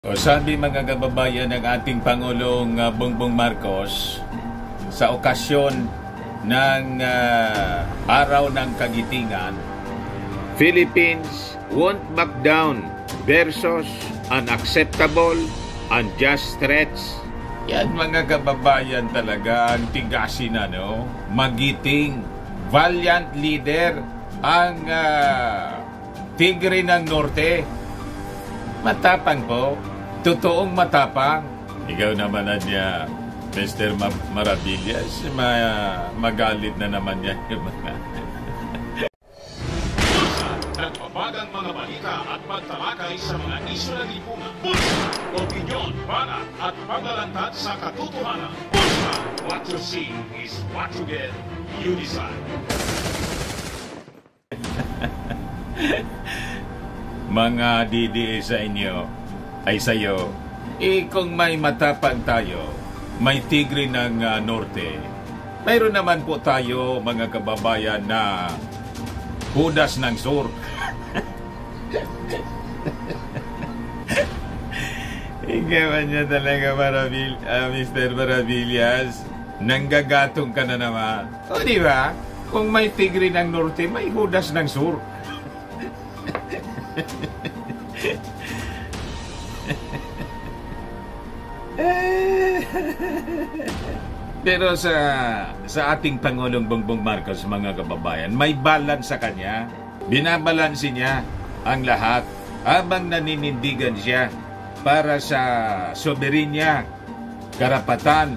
O sabi mga kababayan ng ating Pangulong Bongbong Marcos sa okasyon ng Araw ng Kagitingan, Philippines won't back down versus unacceptable, unjust threats. Yan mga kababayan talaga ang tigasin magiting, valiant leader ang Tigre ng Norte. Matapang po. Totoong matapang. Ikaw naman niya, Mr. Maravillas, magalit na naman niya yung mga... Nagpapagang mga balita at pagtalakay sa mga isyu na lipunan. Bulsa, opinyon, banat at paglalantad sa katotohanan. Bulsa, what you see is what you get. You decide. Mga DDA sa inyo, ay sa'yo, kung may matapang tayo, may Tigre ng Norte, mayroon naman po tayo, mga kababayan, na Hudas ng Sur. Ikaw niya talaga, Mr. Maravillas. Nanggagatong ka na naman. O di ba? Kung may Tigre ng Norte, may Hudas ng Sur. Pero sa ating Pangulong Bongbong Marcos, mga kababayan, may balance sa kanya. Binabalansi niya ang lahat habang naninindigan siya para sa soberenya, karapatan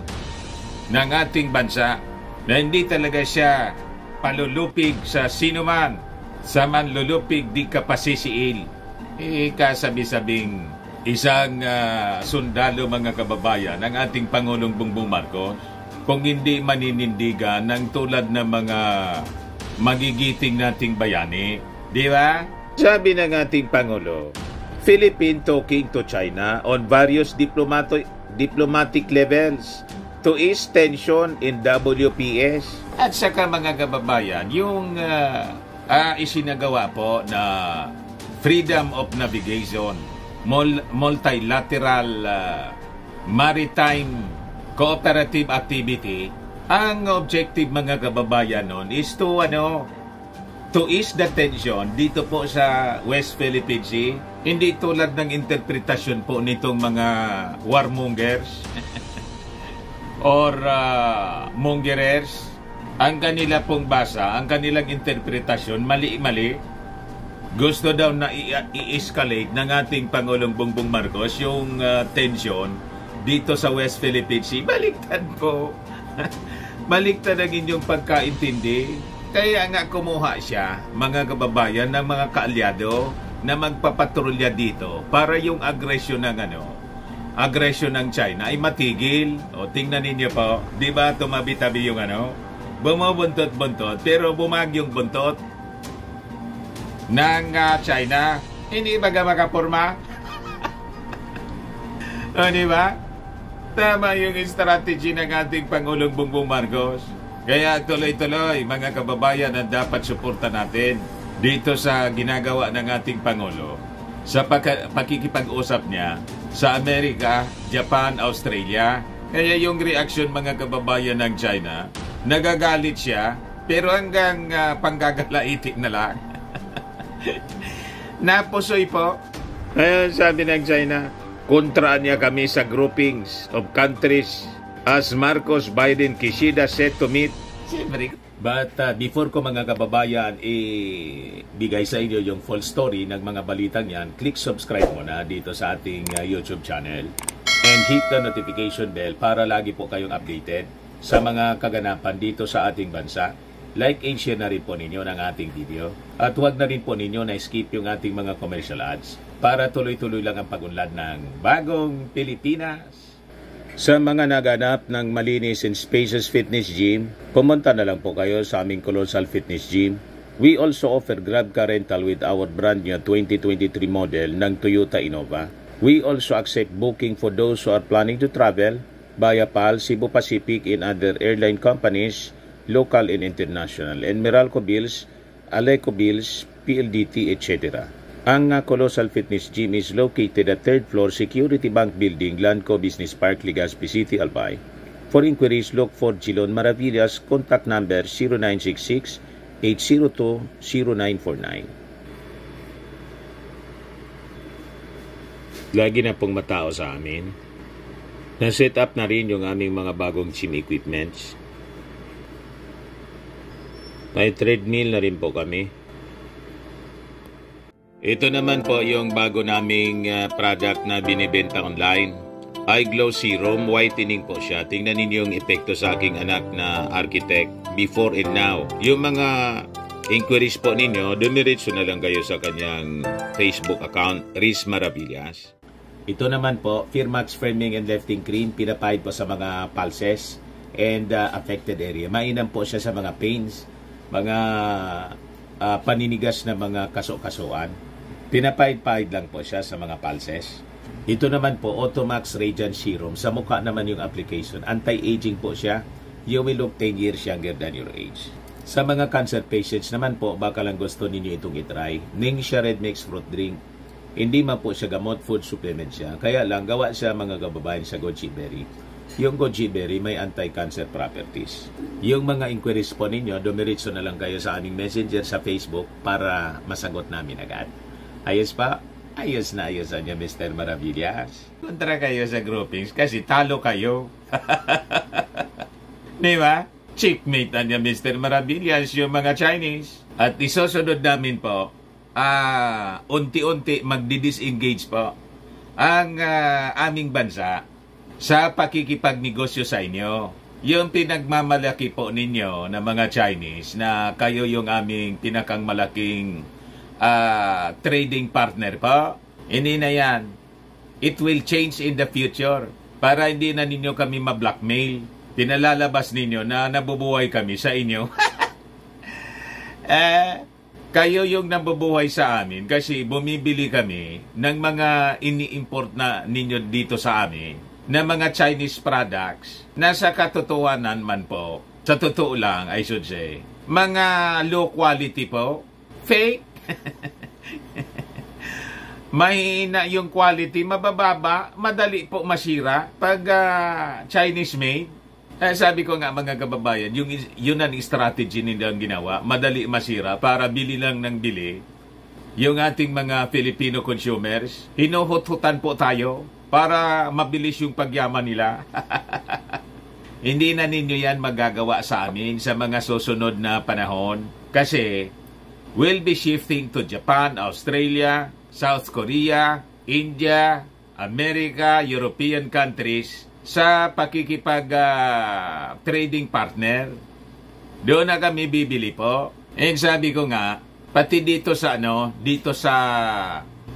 ng ating bansa, na hindi talaga siya palulupig sa sinuman, sa manlulupig di kapasisiil. Kasabi-sabing isang sundalo, mga kababayan, ng ating Pangulong Bongbong Marcos, kung hindi maninindigan ng tulad ng mga magigiting nating bayani. Di ba? Sabi ng ating Pangulo, Philippine talking to China on various diplomatic levels to ease tension in WPS. At saka mga kababayan, yung isinagawa po na freedom of navigation, multilateral maritime cooperative activity, ang objective, mga kababayan, nun is to ease the tension dito po sa West Philippine Sea. Hindi tulad ng interpretasyon po nitong mga warmongers or mongerers. Ang kanila pong basa, ang kanilang interpretasyon, mali-mali. Gusto daw na i-escalate ng ating Pangulong Bongbong Marcos yung tension dito sa West Philippine Sea. Baliktad po. Baliktad ang inyong pagkaintindi. Kaya nga kumuha siya, mga kababayan, ng mga kaalyado na magpapatrolya dito para yung agresyon ng China ay matigil. O tingnan ninyo po, di ba tumabi-tabi yung bumubuntot-buntot, pero bumagyong buntot ng China. Hindi ba makapurma? O di ba? Tama yung strategy ng ating Pangulong Bongbong Marcos. Kaya tuloy-tuloy, mga kababayan, ang dapat suporta natin dito sa ginagawa ng ating Pangulo sa pakikipag-usap niya sa Amerika, Japan, Australia. Kaya yung reaction, mga kababayan, ng China, nagagalit siya, pero hanggang panggagalaitin na lang. Napusoy po. Kaya sabi ng China, kontraan niya kami sa groupings of countries as Marcos, Biden, Kishida set to meet. But before ko, mga kababayan, bigay sa inyo yung full story ng mga balitang yan, click subscribe muna dito sa ating YouTube channel and hit the notification bell para lagi po kayong updated sa mga kaganapan dito sa ating bansa. Like and share na rin po ninyo ng ating video. At huwag na rin po ninyo na skip yung ating mga commercial ads para tuloy-tuloy lang ang pag-unlad ng bagong Pilipinas. Sa mga naganap ng malinis and spacious fitness gym, pumunta na lang po kayo sa aming Colossal Fitness Gym. We also offer Grab car rental with our brand new 2023 model ng Toyota Innova. We also accept booking for those who are planning to travel via PAL, Cebu Pacific, and other airline companies, local and international, and Meralco Bills, Aleco Bills, PLDT, etc. Ang Colossal Fitness Gym is located at 3rd floor Security Bank Building, Lanco Business Park, Legazpi City, Albay. For inquiries, look for Gilon Maravillas. Contact number 0966-802-0949. Lagi na pong matao sa amin. Na-set up na rin yung aming mga bagong gym equipments. May treadmill na rin po kami. Ito naman po yung bago naming product na binibenta online. Eye Glow Serum, whitening po siya. Tingnan ninyo yung epekto sa aking anak na architect before and now. Yung mga inquiries po ninyo, dumiretso na lang kayo sa kanyang Facebook account, Riz Maravillas. Ito naman po, Firmax Firming and Lifting Cream, pinapahid po sa mga pulses and affected area. Mainam po siya sa mga pains, mga paninigas na mga kaso-kasuan. Pinapahid-pahid lang po siya sa mga pulses. Ito naman po, Automax Radiant Serum. Sa mukha naman yung application. Anti-aging po siya. You will look 10 years younger than your age. Sa mga cancer patients naman po, baka lang gusto ninyo itong itry. Ningxia Red Mix Fruit Drink. Hindi man po siya gamot, food supplement siya. Kaya lang, gawa siya mga kababayan sa goji berry. Yung goji berry may anti-cancer properties. Yung mga inquiries po ninyo, dumiritso na lang kayo sa aming messenger sa Facebook para masagot namin agad. Ayos pa? Ayos na ayos niya, Mr. Maravillas. Kontra kayo sa groupings kasi talo kayo. Di ba? Checkmate niya, Mr. Maravillas, yung mga Chinese. At isusunod namin po, unti-unti magdi-disengage po ang aming bansa sa pakikipagnegosyo sa inyo. Yung pinagmamalaki po ninyo na mga Chinese na kayo yung aming pinakang malaking trading partner po. Hindi na yan. It will change in the future. Para hindi na ninyo kami ma-blackmail. Pinalalabas ninyo na nabubuhay kami sa inyo. Kayo yung nabubuhay sa amin kasi bumibili kami ng mga ini-import na ninyo dito sa amin na mga Chinese products na sa katotohanan man po, sa totoo lang, I should say, mga low quality po, fake. Mahina yung quality, mabababa, madali po masira pag Chinese made. Sabi ko nga mga kababayan, yun ang strategy nilang ginawa, madali masira para bili lang ng bili. Yung ating mga Filipino consumers, hinuhut-hutan po tayo para mabilis yung pagyaman nila. Hindi na ninyo yan magagawa sa amin sa mga susunod na panahon kasi we'll be shifting to Japan, Australia, South Korea, India, America, European countries sa pakikipag-trading partner. Doon na kami bibili po. And sabi ko nga, pati dito sa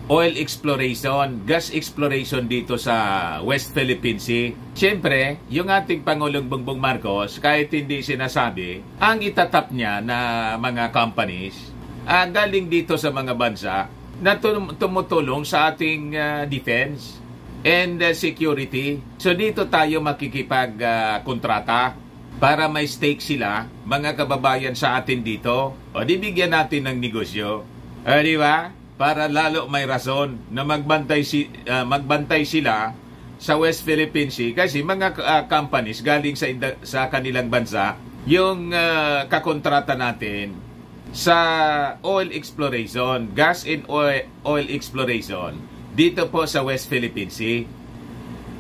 oil exploration, gas exploration dito sa West Philippine Sea. Siyempre, yung ating Pangulong Bongbong Marcos, kahit hindi sinasabi, ang itatap niya na mga companies, galing dito sa mga bansa na tumutulong sa ating defense and security. So dito tayo makikipag-kontrata para may stake sila, mga kababayan sa atin dito. O di bigyan natin ng negosyo. Di ba? Para lalo may rason na magbantay sila sa West Philippine Sea kasi mga companies galing sa kanilang bansa yung kakontrata natin sa oil exploration, gas and oil exploration dito po sa West Philippine Sea.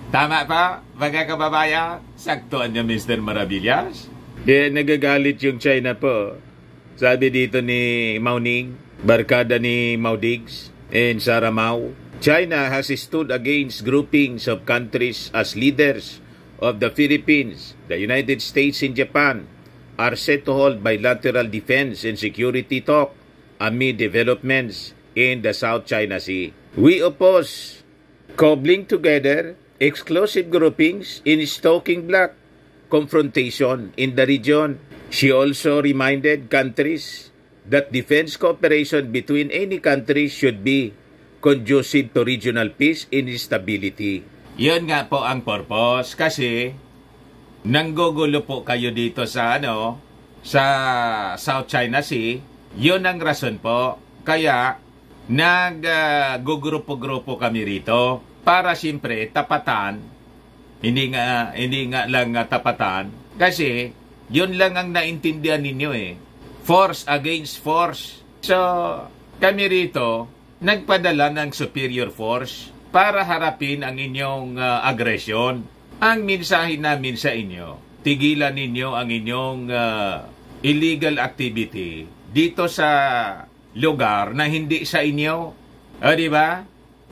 Tama pa, mga kababayan? Saktuan niya, Mr. Maravillas. Nagagalit yung China po. Sabi dito ni Mao Ning, barkada ni Mao Diggs and Sarah Mao, China has stood against groupings of countries as leaders of the Philippines, the United States and Japan are set to hold bilateral defense and security talk amid developments in the South China Sea. We oppose cobbling together exclusive groupings in stoking black confrontation in the region. She also reminded countries that defense cooperation between any country should be conducive to regional peace and stability. Yan nga po ang purpose kasi nanggugulo po kayo dito sa sa South China Sea. Yun ang rason po. Kaya Nag-gugrupo-grupo kami rito para siyempre tapatan, hindi nga lang tapatan, kasi yun lang ang naintindihan ninyo eh. Force against force. So, kami rito, nagpadala ng superior force para harapin ang inyong agresyon. Ang mensahe namin sa inyo, tigilan ninyo ang inyong illegal activity dito sa lugar na hindi sa inyo. O, di ba?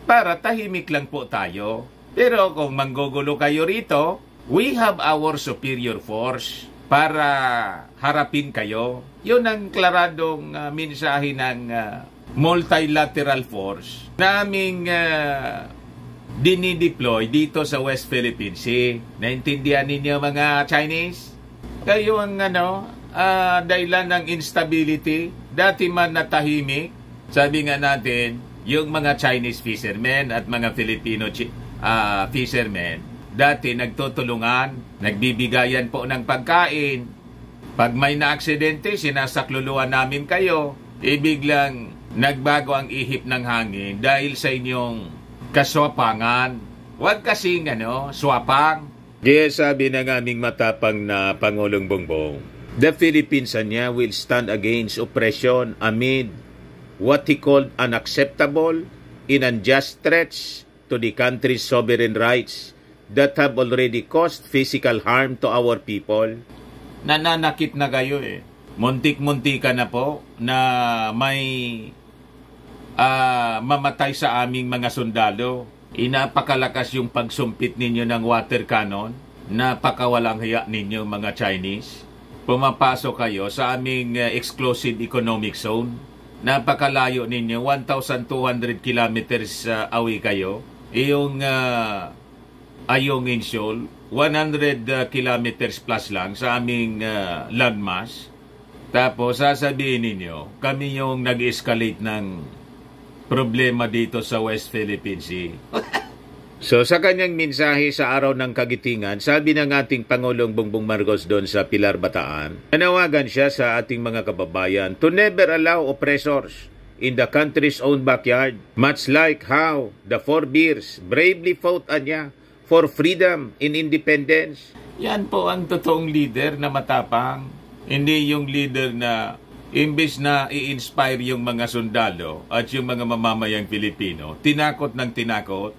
Para tahimik lang po tayo. Pero kung manggugulo kayo rito, we have our superior force para harapin kayo. Yun ang klaradong mensahe ng multilateral force na aming dinideploy dito sa West Philippine Sea. Naintindihan ninyo mga Chinese? Kayo ang dahilan ng instability. Dati man natahimik, sabi nga natin, yung mga Chinese fishermen at mga Filipino fishermen, dati nagtutulungan, nagbibigayan po ng pagkain. Pag may na-aksidente, sinasakluluan namin kayo. Biglang nagbago ang ihip ng hangin dahil sa inyong kaswapangan. Huwag kasing swapang. Kaya sabi ng aming matapang na Pangulong Bongbong, the Philippines niya will stand against oppression amid what he called unacceptable and unjust threats to the country's sovereign rights that have already caused physical harm to our people. Nananakit na kayo eh. Muntik-munti ka na po na may mamatay sa aming mga sundalo. Inapakalakas yung pagsumpit ninyo ng water cannon. Napakawalang hiya ninyo mga Chinese. Pumapasok kayo sa aming exclusive economic zone. Napakalayo ninyo, 1,200 kilometers away kayo. Iyong Ayungin Shoal, 100 kilometers plus lang sa aming landmass. Tapos sasabihin ninyo, kami yung nag-escalate ng problema dito sa West Philippine Sea. So sa kanyang mensahe sa araw ng kagitingan, sabi ng ating Pangulong Bongbong Marcos doon sa Pilar, Bataan, nanawagan siya sa ating mga kababayan to never allow oppressors in the country's own backyard, much like how the forebears bravely fought niya for freedom and independence. Yan po ang totoong leader na matapang. Hindi yung leader na imbes na i-inspire yung mga sundalo at yung mga mamamayang Pilipino, tinakot ng tinakot.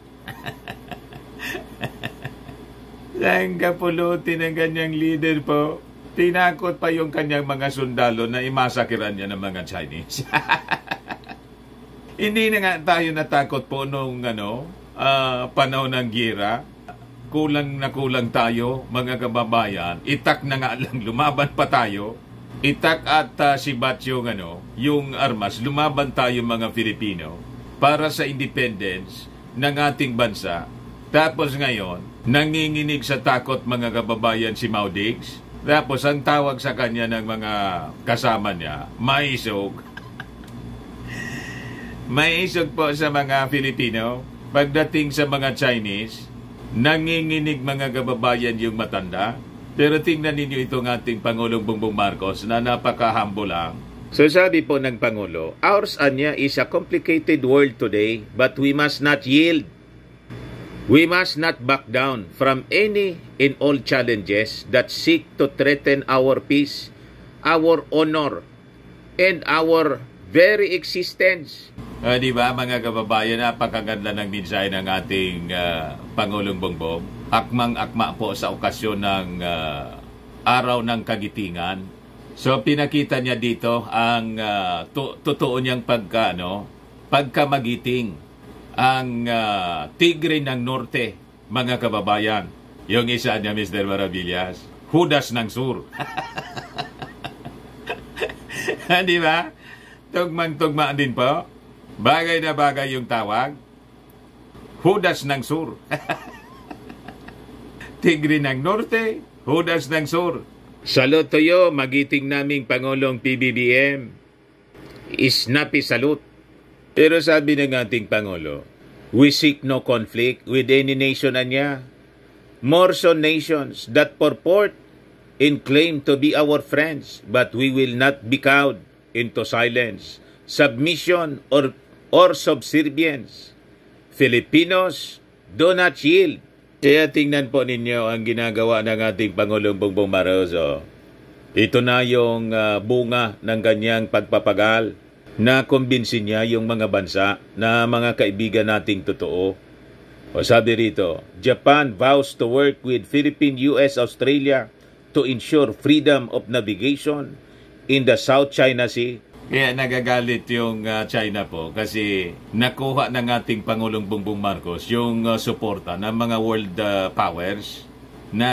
Saan kapulutin ng kanyang leader po? Tinakot pa yung kanyang mga sundalo na imasakiran niya ng mga Chinese. Hindi na nga tayo natakot po nung panahon ng gira. Kulang na kulang tayo, mga kababayan. Itak na nga lang, lumaban pa tayo. Itak at sibat yung armas, lumaban tayo mga Filipino para sa independence ng ating bansa. Tapos ngayon, nanginginig sa takot mga kababayan si Mau Diggs. Tapos ang tawag sa kanya ng mga kasama niya, maisog. Maisog po sa mga Filipino. Pagdating sa mga Chinese, nanginginig mga kababayan yung matanda. Pero tingnan ninyo itong ating Pangulong Bongbong Marcos na napaka-humble lang. So sabi po ng Pangulo, ours anya is a complicated world today, but we must not yield. We must not back down from any and all challenges that seek to threaten our peace, our honor, and our very existence. Di ba mga kababayan, napakaganda ng mensahe ng ating Pangulong Bongbong. Akmang-akma po sa okasyon ng araw ng kagitingan. So pinakita niya dito ang totoo niyang pagkamagiting ang tigre ng norte, mga kababayan. Yung isa niya, Mr. Maravillas, Judas ng sur. Di ba? Tugmang-tugmaan din po. Bagay na bagay yung tawag. Judas ng sur. Tigre ng norte, Judas ng sur. Salute to you, magiting naming Pangulong PBBM. Snappy salute. Pero sabi ng ating Pangulo, we seek no conflict with any nation anya. More so nations that purport and claim to be our friends, but we will not be cowed into silence, submission, or or subservience. Filipinos do not yield. Kaya tingnan po ninyo ang ginagawa ng ating Pangulong Bongbong Marcos. Ito na yung bunga ng kanyang pagpapagal na kumbinsin niya yung mga bansa na mga kaibigan nating totoo. O sabi rito, Japan vows to work with Philippines, US, Australia to ensure freedom of navigation in the South China Sea. Kaya nagagalit yung China po kasi nakuha ng ating Pangulong Bongbong Marcos yung suporta ng mga world powers na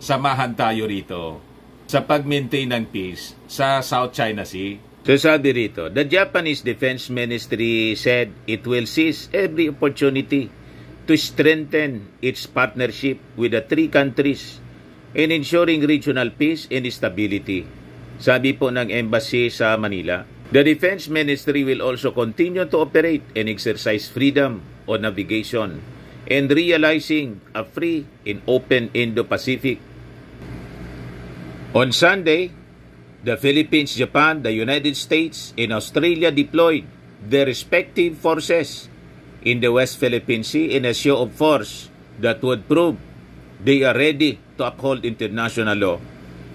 samahan tayo rito sa pag-maintain ng peace sa South China Sea. So sabi rito, the Japanese Defense Ministry said it will seize every opportunity to strengthen its partnership with the three countries in ensuring regional peace and stability. Sabi po ng embassy sa Manila, the Defense Ministry will also continue to operate and exercise freedom on navigation and realizing a free and open Indo-Pacific. On Sunday, the Philippines, Japan, the United States, and Australia deployed their respective forces in the West Philippine Sea in a show of force that would prove they are ready to uphold international law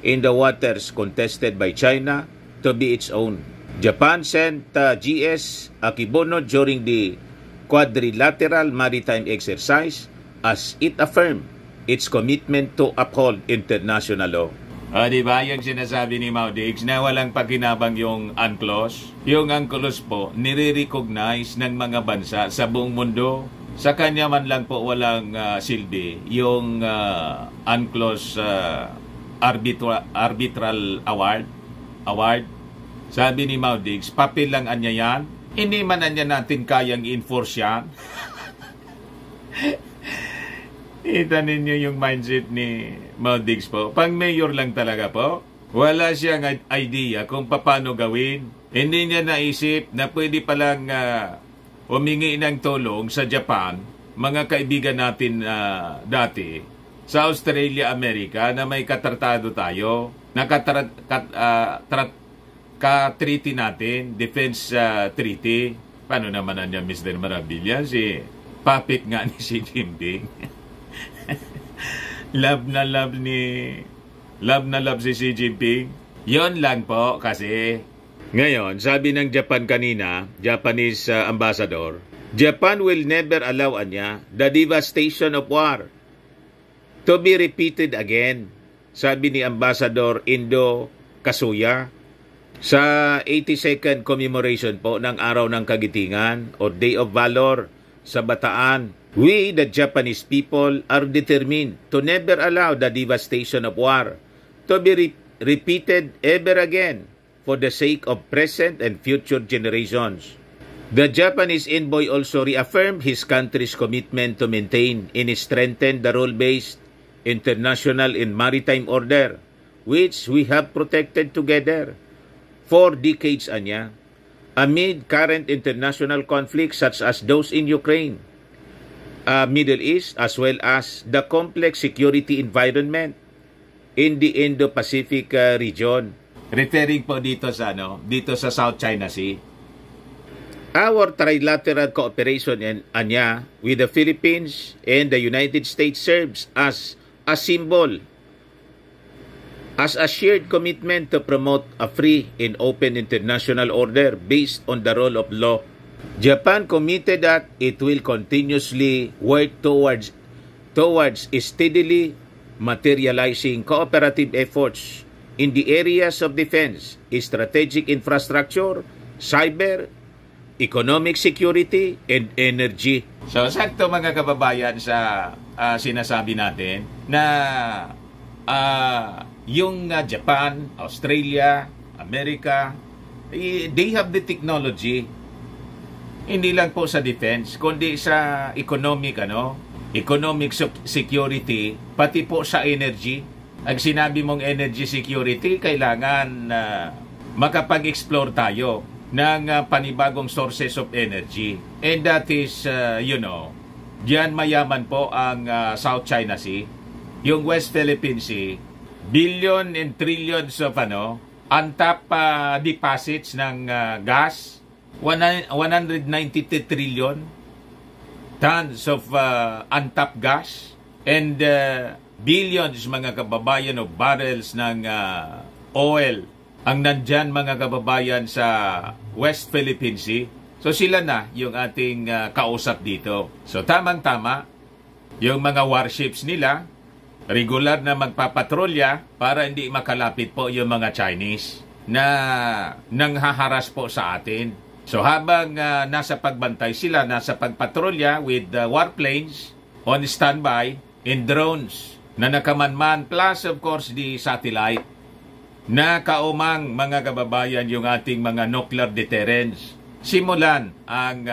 in the waters contested by China to be its own. Japan sent GS Akibono during the quadrilateral maritime exercise as it affirmed its commitment to uphold international law. Diba yung sinasabi ni Mao Diggs na walang pakinabang yung UNCLOS? Yung UNCLOS po, nire-recognize ng mga bansa sa buong mundo. Sa kanya man lang po walang silbi yung UNCLOS arbitral award. Sabi ni Mao Diggs, papel lang anya yan. Hindi man anya natin kayang enforce yan. Kita ninyo yung mindset ni Mao Diggs po. Pang mayor lang talaga po. Wala siyang idea kung paano gawin. Hindi niya naisip na pwede palang humingi ng tulong sa Japan, mga kaibigan natin dati, sa Australia, Amerika, na may katratado tayo, na ka-treaty natin, defense treaty. Paano naman niya, Mr. Marabilla? Si Papit nga ni Xi Jinping. love na love si Xi Jinping. Yon lang po kasi. Ngayon, sabi ng Japan kanina, Japanese ambassador, Japan will never allow the devastation of war to be repeated again. Sabi ni Ambassador Indo Kasuya sa 82nd commemoration po ng Araw ng Kagitingan o Day of Valor sa Bataan. We, the Japanese people, are determined to never allow the devastation of war to be repeated ever again for the sake of present and future generations. The Japanese envoy also reaffirmed his country's commitment to maintain and strengthen the rule-based international and maritime order, which we have protected together for decades amid current international conflicts such as those in Ukraine, Middle East, as well as the complex security environment in the Indo-Pacific region. Referring po dito sa South China Sea. Our trilateral cooperation with the Philippines and the United States serves as a symbol, as a shared commitment to promote a free and open international order based on the rule of law. Japan committed that it will continuously work towards steadily materializing cooperative efforts in the areas of defense, strategic infrastructure, cyber, economic security, and energy. So, sakto mga kababayan sa sinasabi natin na yung Japan, Australia, America, they have the technology. Hindi lang po sa defense, kundi sa economic security, pati po sa energy. Ang sinabi mong energy security, kailangan makapag-explore tayo ng panibagong sources of energy. And that is, diyan mayaman po ang South China Sea. Yung West Philippine Sea, billion and trillions of untapped deposits ng gas, 193 trillion tons of untapped gas and billions mga kababayan of barrels ng oil ang nandyan mga kababayan sa West Philippine Sea. So sila na yung ating kausap dito. So tamang-tama, yung mga warships nila, regular na magpapatrolya para hindi makalapit po yung mga Chinese na nanghaharas po sa atin. So habang nasa pagbantay sila, nasa pagpatrolya with warplanes on standby and drones na nakamanman plus of course the satellite na kaumang mga kababayan yung ating mga nuclear deterrence. Simulan ang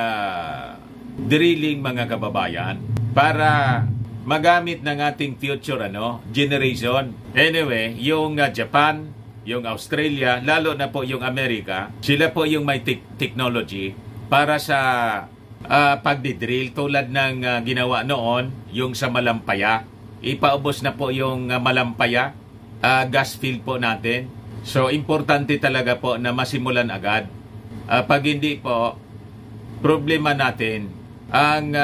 drilling mga kababayan para magamit ng ating future generation. Anyway, yung Japan, yung Australia, lalo na po yung Amerika, sila po yung may technology para sa pagdidrill tulad ng ginawa noon yung sa Malampaya. Ipaubos na po yung Malampaya gas field po natin. So importante talaga po na masimulan agad. Pag hindi po, problema natin ang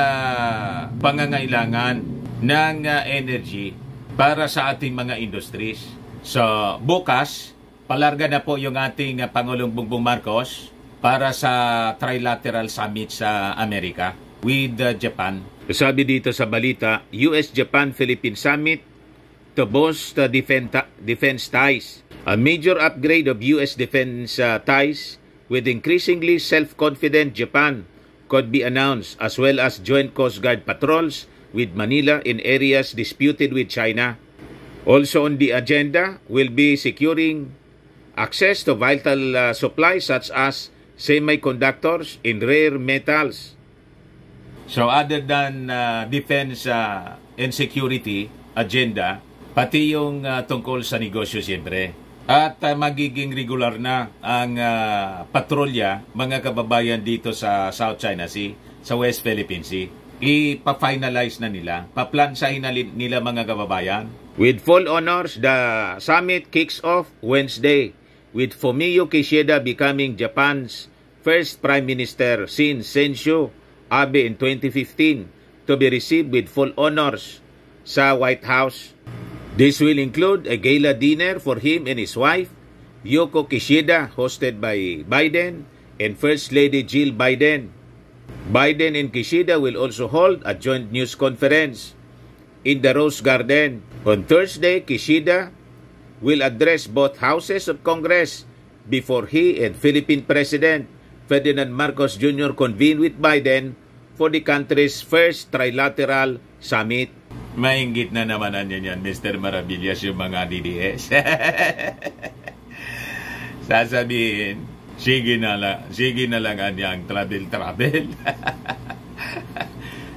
pangangailangan ng energy para sa ating mga industries. So bukas, palarga na po yung ating Pangulong Bongbong Marcos para sa trilateral summit sa Amerika with Japan. Sabi dito sa balita, US-Japan-Philippine Summit to boost defense ties. A major upgrade of US defense ties with increasingly self-confident Japan could be announced, as well as joint Coast Guard patrols with Manila in areas disputed with China. Also on the agenda will be securing access to vital supplies such as semiconductors and rare metals. So other than defense and security agenda, pati yung tungkol sa negosyo siyempre. At magiging regular na ang patrolya mga kababayan dito sa South China Sea, sa West Philippine Sea. Ipa-finalize na nila, paplansahin na nila mga kababayan. With full honors, the summit kicks off Wednesday with Fumio Kishida becoming Japan's first Prime Minister since Sensho Abe in 2015 to be received with full honors sa White House. This will include a gala dinner for him and his wife, Yoko Kishida, hosted by Biden and First Lady Jill Biden. Biden and Kishida will also hold a joint news conference in the Rose Garden. On Thursday, Kishida will address both houses of Congress before he and Philippine President Ferdinand Marcos Jr. convene with Biden for the country's first trilateral summit. Mainggit na naman yan, Mr. Maravillas, yung mga DDS. Sasabihin, sige na lang anyang travel.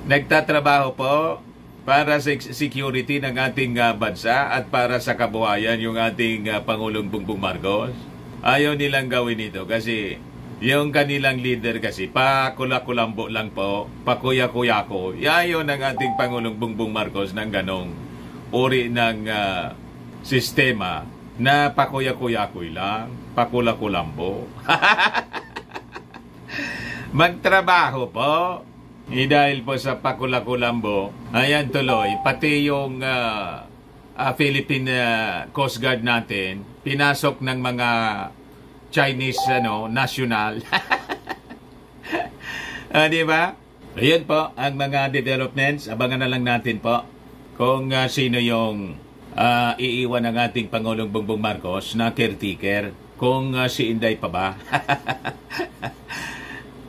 Nagtatrabaho po para sa security ng ating bansa at para sa kabuhayan yung ating Pangulong Bongbong Marcos. Ayaw nilang gawin ito kasi yung kanilang leader kasi pakula-kulambo lang po, pakuya-kuyako. Ayaw ng ating Pangulong Bongbong Marcos ng ganong uri ng sistema na pakuya-kuyakoy lang, pakula-kulambo. Magtrabaho po. Dahil po sa pakula-kulambo, ayan tuloy, pati yung Philippine Coast Guard natin, pinasok ng mga Chinese national. Di ba? Ayan po ang mga developments. Abangan na lang natin po kung sino yung iiwan ng ating Pangulong Bongbong Marcos na caretaker. Kung si Inday pa ba?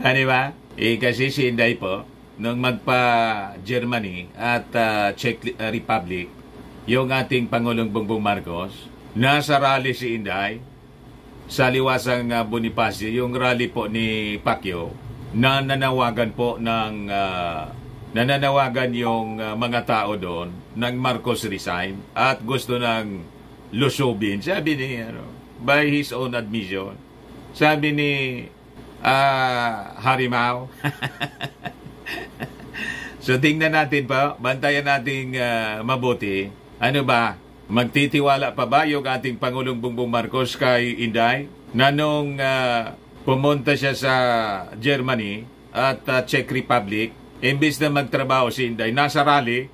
Di ba? Kasi si Inday po, nung magpa-Germany at Czech Republic, yung ating Pangulong Bongbong Marcos, nasa rally si Inday, sa liwasang Bonifacio, yung rally po ni Pacquiao, na nananawagan yung mga tao doon ng Marcos resign at gusto ng lusobin. Sabi ni, by his own admission, sabi ni Harimau. So tingnan natin pa, bantayan nating mabuti. Ano ba? Magtitiwala pa ba yung ating Pangulong Bongbong Marcos kay Inday? Na nung pumunta siya sa Germany at Czech Republic. Imbis na magtrabaho si Inday, nasa rally.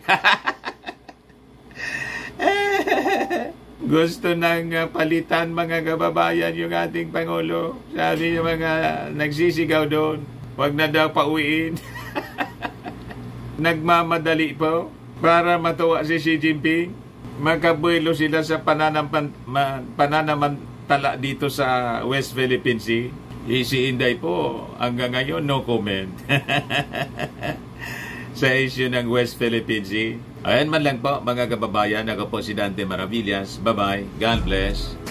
Gusto nang palitan mga kababayan yung ating Pangulo. Sabi yung mga nagsisigaw doon, wag na daw pauwiin. Nagmamadali po para matuwa si Xi Jinping. Makabuelo sila sa pananamantala dito sa West Philippine Sea. Si Inday po, hanggang ngayon, no comment. Sa issue ng West Philippine Sea. Ayan man lang po, mga kababayan. Ako po si Dante Maravillas. Bye-bye. God bless.